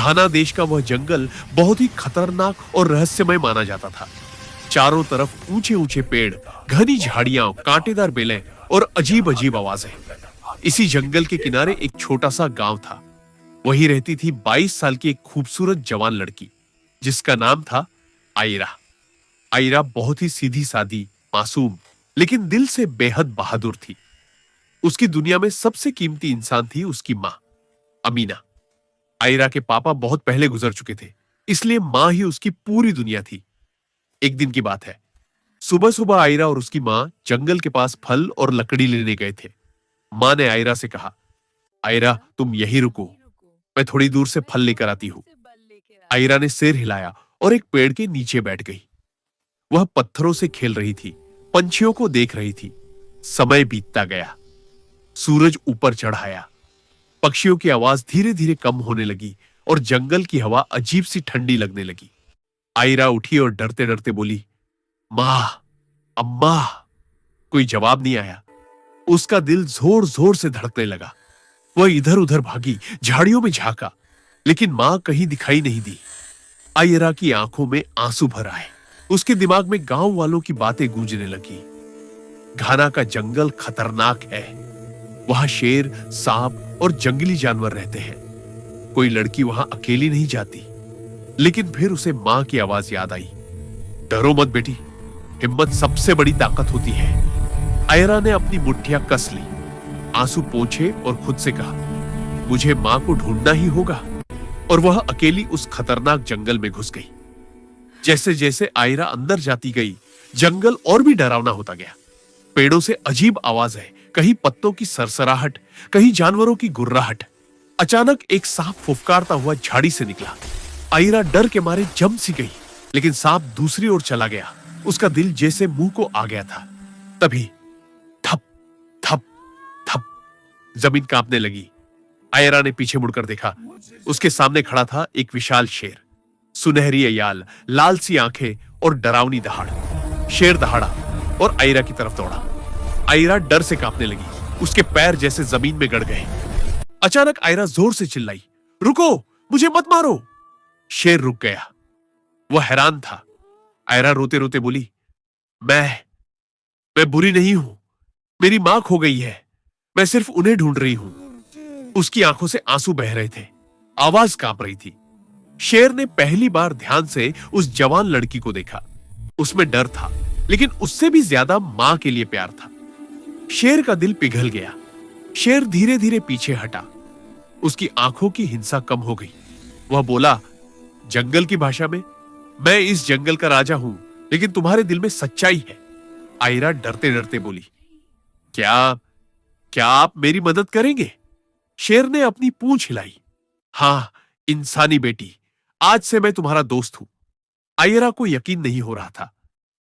घाना देश का वह जंगल बहुत ही खतरनाक और रहस्यमय माना जाता था। चारों तरफ ऊंचे ऊंचे पेड़, घनी झाड़ियां, कांटेदार बेलें और अजीब अजीब आवाजें। इसी जंगल के किनारे एक छोटा सा गांव था। वहीं रहती थी 22 साल की एक खूबसूरत जवान लड़की, जिसका नाम था आयरा। आयरा बहुत ही सीधी सादी, मासूम, लेकिन दिल से बेहद बहादुर थी। उसकी दुनिया में सबसे कीमती इंसान थी उसकी मां, अमीना। आयरा के पापा बहुत पहले गुजर चुके थे, इसलिए मां ही उसकी पूरी दुनिया थी। एक दिन की बात है, सुबह सुबह आयरा और उसकी मां जंगल के पास फल और लकड़ी लेने गए थे। मां ने आयरा से कहा, आयरा तुम यहीं रुको, मैं थोड़ी दूर से फल लेकर आती हूं। आयरा ने सिर हिलाया और एक पेड़ के नीचे बैठ गई। वह पत्थरों से खेल रही थी, पंछियों को देख रही थी। समय बीतता गया, सूरज ऊपर चढ़ आया, पक्षियों की आवाज धीरे धीरे कम होने लगी और जंगल की हवा अजीब सी ठंडी लगने लगी। आयरा उठी और डरते डरते बोली, मां, अम्मा। कोई जवाब नहीं आया। उसका दिल जोर जोर से धड़कने लगा। वह इधर उधर भागी, झाड़ियों में झांका, लेकिन मां कहीं दिखाई नहीं दी। आयरा की आंखों में आंसू भर आए। उसके दिमाग में गांव वालों की बातें गूंजने लगी। घाना का जंगल खतरनाक है, वहां शेर, सांप और जंगली जानवर रहते हैं। कोई लड़की वहां अकेली नहीं जाती। लेकिन फिर उसे मां की आवाज याद आई, डरो मत बेटी, हिम्मत सबसे बड़ी ताकत होती है। आयरा ने अपनी मुट्ठियां कस ली, आंसू पोंछे और खुद से कहा, मुझे मां को ढूंढना ही होगा। और वह अकेली उस खतरनाक जंगल में घुस गई। जैसे जैसे आयरा अंदर जाती गई, जंगल और भी डरावना होता गया। पेड़ों से अजीब आवाजें, कहीं पत्तों की सरसराहट, कहीं जानवरों की गुर्राहट। अचानक एक सांप फुफकारता हुआ झाड़ी से निकला। आयरा डर के मारे जम सी गई, लेकिन सांप दूसरी ओर चला गया। उसका दिल जैसे मुंह को आ गया था। तभी थप थप थप जमीन कांपने लगी। आयरा ने पीछे मुड़कर देखा। उसके सामने खड़ा था एक विशाल शेर, सुनहरी अयाल, लाल सी आंखें और डरावनी दहाड़। शेर दहाड़ा और आयरा की तरफ दौड़ा। आयरा डर से कांपने लगी, उसके पैर जैसे जमीन में गड़ गए। अचानक आयरा जोर से चिल्लाई, रुको, मुझे मत मारो। शेर रुक गया। वह हैरान था। आयरा रोते रोते बोली, मैं बुरी नहीं हूं, मेरी मां खो गई है, मैं सिर्फ उन्हें ढूंढ रही हूं। उसकी आंखों से आंसू बह रहे थे, आवाज कांप रही थी। शेर ने पहली बार ध्यान से उस जवान लड़की को देखा। उसमें डर था, लेकिन उससे भी ज्यादा मां के लिए प्यार था। शेर का दिल पिघल गया। शेर धीरे धीरे पीछे हटा। उसकी आंखों की हिंसा कम हो गई। वह बोला, जंगल की भाषा में, मैं इस जंगल का राजा हूं, लेकिन तुम्हारे दिल में सच्चाई है। आयरा डरते डरते बोली, क्या आप मेरी मदद करेंगे? शेर ने अपनी पूंछ हिलाई। हां, इंसानी बेटी, आज से मैं तुम्हारा दोस्त हूं। आयरा को यकीन नहीं हो रहा था।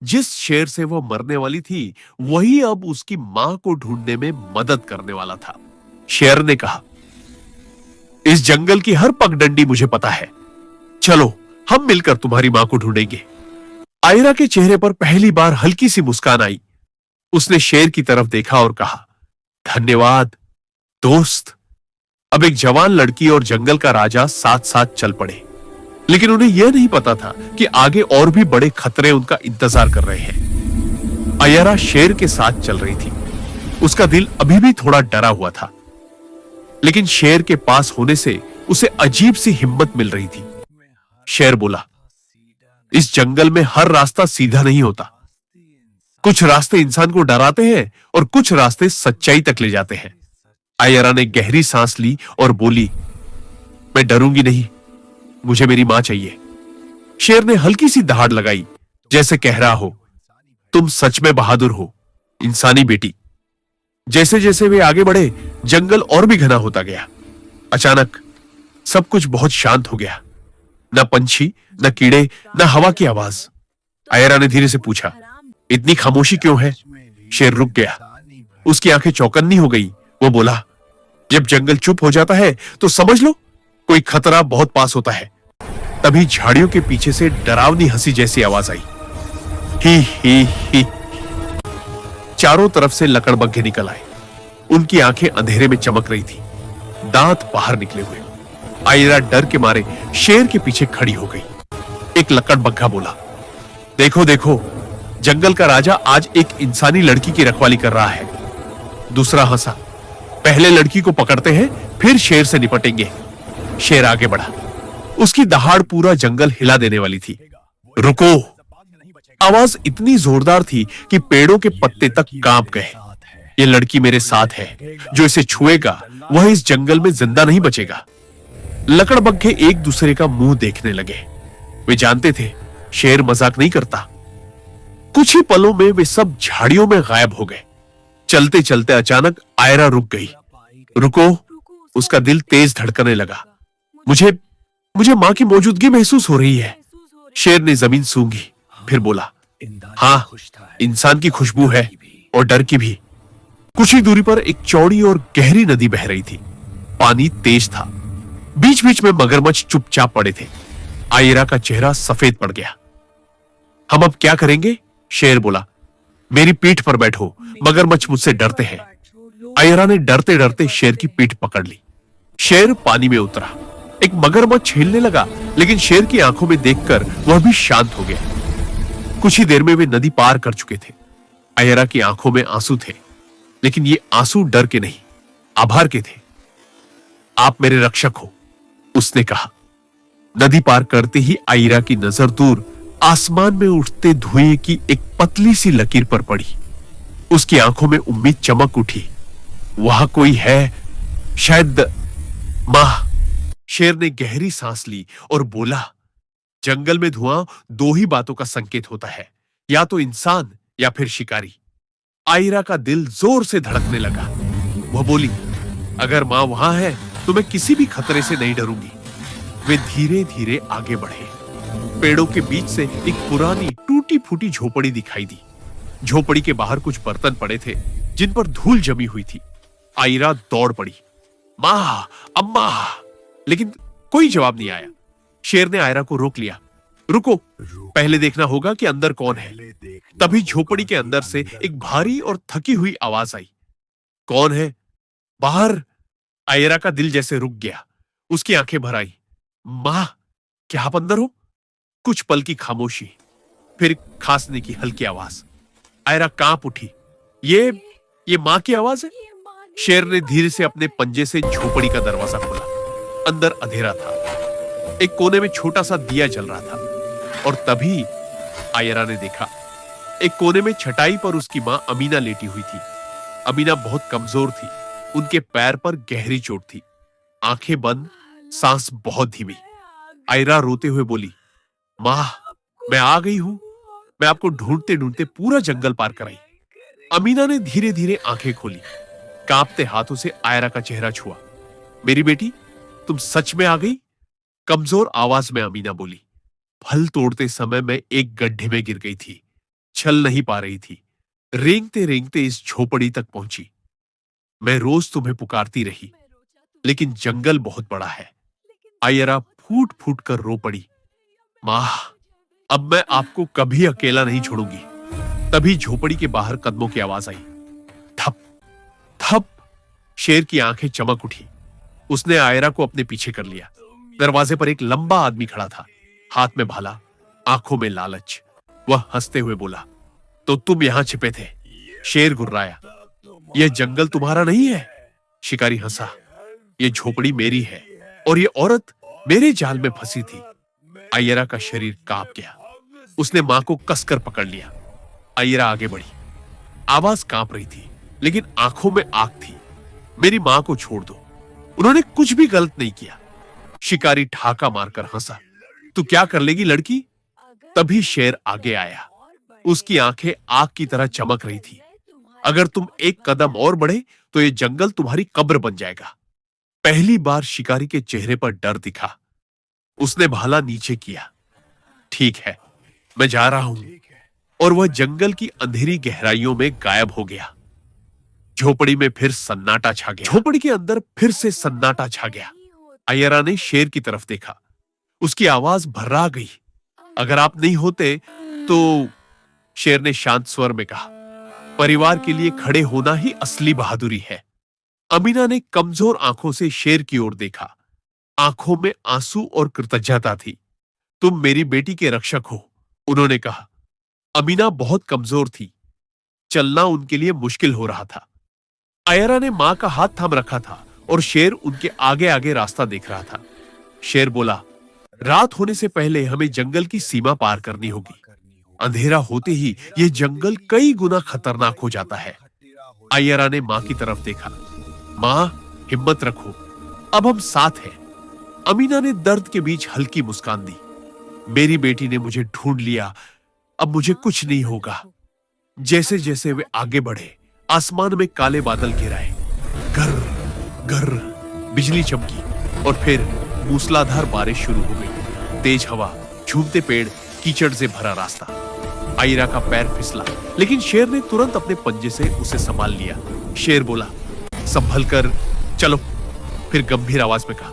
जिस शेर से वह मरने वाली थी, वही अब उसकी मां को ढूंढने में मदद करने वाला था। शेर ने कहा, इस जंगल की हर पगडंडी मुझे पता है, चलो हम मिलकर तुम्हारी मां को ढूंढेंगे। आयरा के चेहरे पर पहली बार हल्की सी मुस्कान आई। उसने शेर की तरफ देखा और कहा, धन्यवाद दोस्त। अब एक जवान लड़की और जंगल का राजा साथ साथ चल पड़े, लेकिन उन्हें यह नहीं पता था कि आगे और भी बड़े खतरे उनका इंतजार कर रहे हैं। आयरा शेर के साथ चल रही थी। उसका दिल अभी भी थोड़ा डरा हुआ था, लेकिन शेर के पास होने से उसे अजीब सी हिम्मत मिल रही थी। शेर बोला, इस जंगल में हर रास्ता सीधा नहीं होता। कुछ रास्ते इंसान को डराते हैं और कुछ रास्ते सच्चाई तक ले जाते हैं। आयरा ने गहरी सांस ली और बोली, मैं डरूंगी नहीं, मुझे मेरी मां चाहिए। शेर ने हल्की सी दहाड़ लगाई, जैसे कह रहा हो, तुम सच में बहादुर हो, इंसानी बेटी। जैसे जैसे वे आगे बढ़े, जंगल और भी घना होता गया। अचानक सब कुछ बहुत शांत हो गया। न पंछी, न कीड़े, न हवा की आवाज। आयरा ने धीरे से पूछा, इतनी खामोशी क्यों है? शेर रुक गया। उसकी आंखें चौकन्नी हो गई। वो बोला, जब जंगल चुप हो जाता है तो समझ लो कोई खतरा बहुत पास होता है। तभी झाड़ियों के पीछे से डरावनी हंसी जैसी आवाज आई, ही ही ही। चारों तरफ से लकड़बग्घे निकल आए। उनकी आंखें अंधेरे में चमक रही थी, दांत बाहर निकले हुए। आयरा डर के मारे शेर के पीछे खड़ी हो गई। एक लकड़बग्घा बोला, देखो देखो, जंगल का राजा आज एक इंसानी लड़की की रखवाली कर रहा है। दूसरा हंसा, पहले लड़की को पकड़ते हैं, फिर शेर से निपटेंगे। शेर आगे बढ़ा। उसकी दहाड़ पूरा जंगल हिला देने वाली थी। रुको! आवाज इतनी जोरदार थी कि पेड़ों के पत्ते तक कांप गए। ये लड़की मेरे साथ है, जो इसे छुएगा वह इस जंगल में जिंदा नहीं बचेगा। लकड़बग्घे एक दूसरे का मुंह देखने लगे। वे जानते थे शेर मजाक नहीं करता। कुछ ही पलों में वे सब झाड़ियों में गायब हो गए। चलते चलते अचानक आयरा रुक गई। रुको! उसका दिल तेज धड़कने लगा। मुझे मुझे मां की मौजूदगी महसूस हो रही है। शेर ने जमीन सूंघी, फिर बोला, हाँ, इंसान की खुशबू है और डर की भी। कुछ ही दूरी पर एक चौड़ी और गहरी नदी बह रही थी। पानी तेज था। बीच बीच में मगरमच्छ चुपचाप पड़े थे। आयरा का चेहरा सफेद पड़ गया। हम अब क्या करेंगे? शेर बोला, मेरी पीठ पर बैठो, मगरमच्छ मुझसे डरते हैं। आयरा ने डरते डरते शेर की पीठ पकड़ ली। शेर पानी में उतरा। एक मगरमच्छ हिलने लगा, लेकिन शेर की आंखों में देखकर वह भी शांत हो गया। कुछ ही देर में वे नदी पार कर चुके थे। आयरा की आंखों में आंसू थे, लेकिन ये आंसू डर के नहीं, आभार के थे। आप मेरे रक्षक हो, उसने कहा। नदी पार करते ही आयरा की नजर दूर आसमान में उठते धुएं की एक पतली सी लकीर पर पड़ी। उसकी आंखों में उम्मीद चमक उठी। वहां कोई है, शायद मां। शेर ने गहरी सांस ली और बोला, जंगल में धुआं दो ही बातों का संकेत होता है, या तो इंसान या फिर शिकारी। आयरा का दिल जोर से धड़कने लगा। वह बोली, अगर मां वहां है तो मैं किसी भी खतरे से नहीं डरूंगी। वे धीरे धीरे आगे बढ़े। पेड़ों के बीच से एक पुरानी टूटी फूटी झोपड़ी दिखाई दी। झोपड़ी के बाहर कुछ बर्तन पड़े थे, जिन पर धूल जमी हुई थी। आयरा दौड़ पड़ी, मां, अम्मा, लेकिन कोई जवाब नहीं आया। शेर ने आयरा को रोक लिया। रुको, पहले देखना होगा कि अंदर कौन है। तभी झोपड़ी के अंदर से एक भारी और थकी हुई आवाज आई, कौन है बाहर? आयरा का दिल जैसे रुक गया। उसकी आंखें भर आई। मां, क्या आप अंदर हो? कुछ पल की खामोशी, फिर खांसने की हल्की आवाज। आयरा कांप उठी। ये मां की आवाज है। शेर ने धीरे से अपने पंजे से झोपड़ी का दरवाजा खोला। अंदर अंधेरा था। एक कोने में छोटा सा दिया जल रहा था, और तभी आयरा ने देखा, एक कोने में चटाई पर उसकी मां अमीना लेटी हुई थी। अमीना बहुत कमजोर थी। उनके पैर पर गहरी चोट थी। आंखें बंद, सांस बहुत धीमी। आयरा रोते हुए बोली, मां, मैं आ गई हूं। मैं आपको ढूंढते ढूंढते पूरा जंगल पार कराई। अमीना ने धीरे धीरे आंखें खोली। कांपते हाथों से आयरा का चेहरा छुआ। मेरी बेटी, तुम सच में आ गई? कमजोर आवाज में अमीना बोली। फल तोड़ते समय मैं एक गड्ढे में गिर गई थी। चल नहीं पा रही थी। रेंगते रेंगते इस झोपड़ी तक पहुंची। मैं रोज तुम्हें पुकारती रही, लेकिन जंगल बहुत बड़ा है। आयरा फूट फूट कर रो पड़ी। मां, अब मैं आपको कभी अकेला नहीं छोड़ूंगी। तभी झोपड़ी के बाहर कदमों की आवाज आई। थप थप। शेर की आंखें चमक उठी। उसने आयरा को अपने पीछे कर लिया। दरवाजे पर एक लंबा आदमी खड़ा था, हाथ में भाला, आंखों में लालच। वह हंसते हुए बोला, तो तुम यहां छिपे थे? शेर गुर्राया, यह जंगल तुम्हारा नहीं है। शिकारी हंसा, यह झोपड़ी मेरी है और यह औरत मेरे जाल में फंसी थी। आयरा का शरीर कांप गया। उसने मां को कसकर पकड़ लिया। आयरा आगे बढ़ी। आवाज कांप रही थी, लेकिन आंखों में आग थी। मेरी मां को छोड़ दो, उन्होंने कुछ भी गलत नहीं किया। शिकारी ठाका मारकर हंसा, तू क्या कर लेगी लड़की? तभी शेर आगे आया। उसकी आंखें आग की तरह चमक रही थी। अगर तुम एक कदम और बढ़े तो यह जंगल तुम्हारी कब्र बन जाएगा। पहली बार शिकारी के चेहरे पर डर दिखा। उसने भाला नीचे किया। ठीक है, मैं जा रहा हूं। और वह जंगल की अंधेरी गहराइयों में गायब हो गया। झोपड़ी में फिर सन्नाटा छा गया। झोपड़ी के अंदर फिर से सन्नाटा छा गया। आयरा ने शेर की तरफ देखा। उसकी आवाज भर्रा गई। अगर आप नहीं होते तो, शेर ने शांत स्वर में कहा, परिवार के लिए खड़े होना ही असली बहादुरी है। अमीना ने कमजोर आंखों से शेर की ओर देखा। आंखों में आंसू और कृतज्ञता थी। तुम मेरी बेटी के रक्षक हो, उन्होंने कहा। अमीना बहुत कमजोर थी, चलना उनके लिए मुश्किल हो रहा था। आयरा ने मां का हाथ थाम रखा था और शेर उनके आगे आगे रास्ता देख रहा था। शेर बोला, रात होने से पहले हमें जंगल की सीमा पार करनी होगी। अंधेरा होते ही यह जंगल कई गुना खतरनाक हो जाता है। आयरा ने मां की तरफ देखा। मां, हिम्मत रखो, अब हम साथ हैं। अमीना ने दर्द के बीच हल्की मुस्कान दी। मेरी बेटी ने मुझे ढूंढ लिया, अब मुझे कुछ नहीं होगा। जैसे जैसे वे आगे बढ़े, आसमान में काले बादल घिराए। गर गर बिजली चमकी और फिर मूसलाधार बारिश शुरू हो गई। तेज हवा, झूमते पेड़, कीचड़ से भरा रास्ता। आयरा का पैर फिसला, लेकिन शेर ने तुरंत अपने पंजे से उसे संभाल लिया। शेर बोला, संभल कर चलो। फिर गंभीर आवाज में कहा,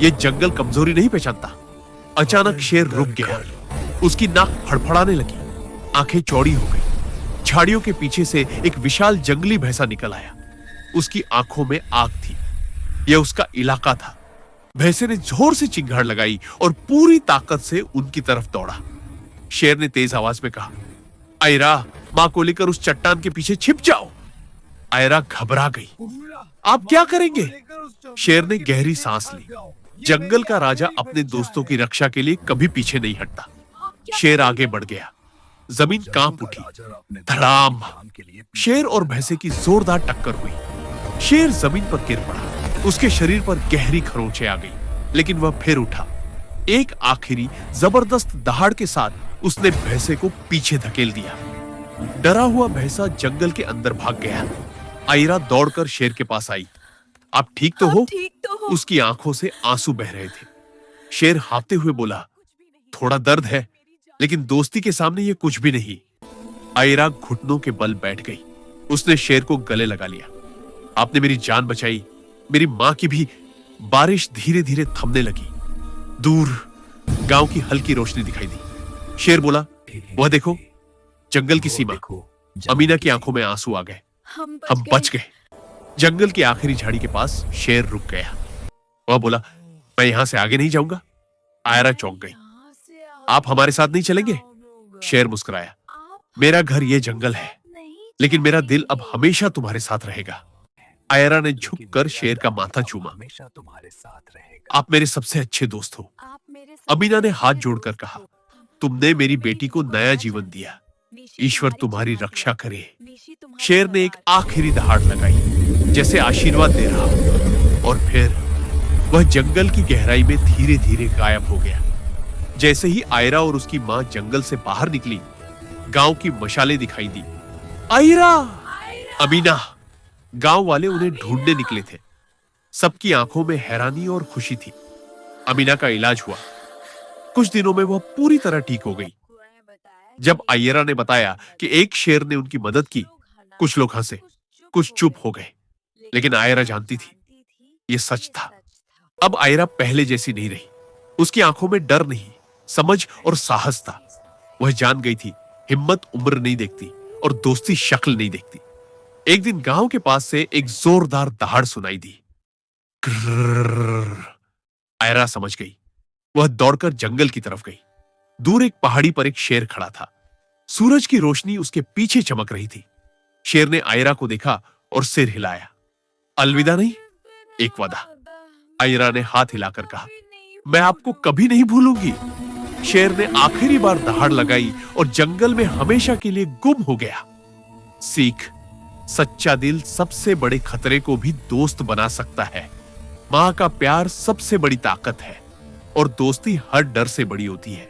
यह जंगल कमजोरी नहीं पहचानता। अचानक शेर रुक गया। उसकी नाक फड़फड़ाने लगी, आंखें चौड़ी हो गई। झाड़ियों के पीछे से एक विशाल जंगली भैंसा निकल आया। उसकी आंखों में आग थी। यह उसका इलाका था। भैंसे ने जोर से चिंगाड़ लगाई और पूरी ताकत से उनकी तरफ दौड़ा। शेर ने तेज आवाज में कहा, आयरा, मां को लेकर उस चट्टान के पीछे छिप जाओ। आयरा घबरा गई। आप क्या करेंगे? शेर ने गहरी सांस ली। जंगल का राजा अपने दोस्तों की रक्षा के लिए कभी पीछे नहीं हटता। शेर आगे बढ़ गया। जमीन कांप उठी। धड़ाम! शेर और भैंसे की जोरदार टक्कर हुई। शेर जमीन पर गिर पड़ा। उसके शरीर पर गहरी खरोंचें आ गई, लेकिन वह फिर उठा। एक आखिरी जबरदस्त दहाड़ के साथ उसने भैंसे को पीछे धकेल दिया। डरा हुआ भैंसा जंगल के अंदर भाग गया। आयरा दौड़कर शेर के पास आई। आप ठीक तो हो? उसकी आंखों से आंसू बह रहे थे। शेर हांफते हुए बोला, थोड़ा दर्द है, लेकिन दोस्ती के सामने ये कुछ भी नहीं। आयरा घुटनों के बल बैठ गई। उसने शेर को गले लगा लिया। आपने मेरी जान बचाई, मेरी मां की भी। बारिश धीरे धीरे थमने लगी। दूर गांव की हल्की रोशनी दिखाई दी। शेर बोला, वह देखो, जंगल की सीमा। अमीना की आंखों में आंसू आ गए। हम बच गए। जंगल की आखिरी झाड़ी के पास शेर रुक गया। वह बोला, मैं यहां से आगे नहीं जाऊंगा। आयरा चौंक गई। आप हमारे साथ नहीं चलेंगे? शेर मुस्कुराया, मेरा घर ये जंगल है, लेकिन मेरा दिल अब हमेशा तुम्हारे साथ रहेगा। आयरा ने झुककर शेर का माथा चूमा। आप मेरे सबसे अच्छे दोस्त हो। अमीना ने हाथ जोड़कर कहा, तुमने मेरी बेटी को नया जीवन दिया। ईश्वर तुम्हारी रक्षा करे। शेर ने एक आखिरी दहाड़ लगाई, जैसे आशीर्वाद दे रहा हो, और फिर वह जंगल की गहराई में धीरे धीरे गायब हो गया। जैसे ही आयरा और उसकी मां जंगल से बाहर निकली, गांव की मशालें दिखाई दी। आयरा! अमीना! गांव वाले उन्हें ढूंढने निकले थे। सबकी आंखों में हैरानी और खुशी थी। अमीना का इलाज हुआ। कुछ दिनों में वह पूरी तरह ठीक हो गई। जब आयरा ने बताया कि एक शेर ने उनकी मदद की, कुछ लोग हंसे, कुछ चुप हो गए, लेकिन आयरा जानती थी यह सच था। अब आयरा पहले जैसी नहीं रही। उसकी आंखों में डर नहीं, समझ और साहस था। वह जान गई थी, हिम्मत उम्र नहीं देखती और दोस्ती शक्ल नहीं देखती। एक दिन गांव के पास से एक जोरदार दहाड़ सुनाई दी। आयरा समझ गई। वह दौड़कर जंगल की तरफ गई। दूर एक पहाड़ी पर एक शेर खड़ा था। सूरज की रोशनी उसके पीछे चमक रही थी। शेर ने आयरा को देखा और सिर हिलाया। अलविदा नहीं, एक वादा। आयरा ने हाथ हिलाकर कहा, मैं आपको कभी नहीं भूलूंगी। शेर ने आखिरी बार दहाड़ लगाई और जंगल में हमेशा के लिए गुम हो गया। सीख, सच्चा दिल सबसे बड़े खतरे को भी दोस्त बना सकता है। मां का प्यार सबसे बड़ी ताकत है और दोस्ती हर डर से बड़ी होती है।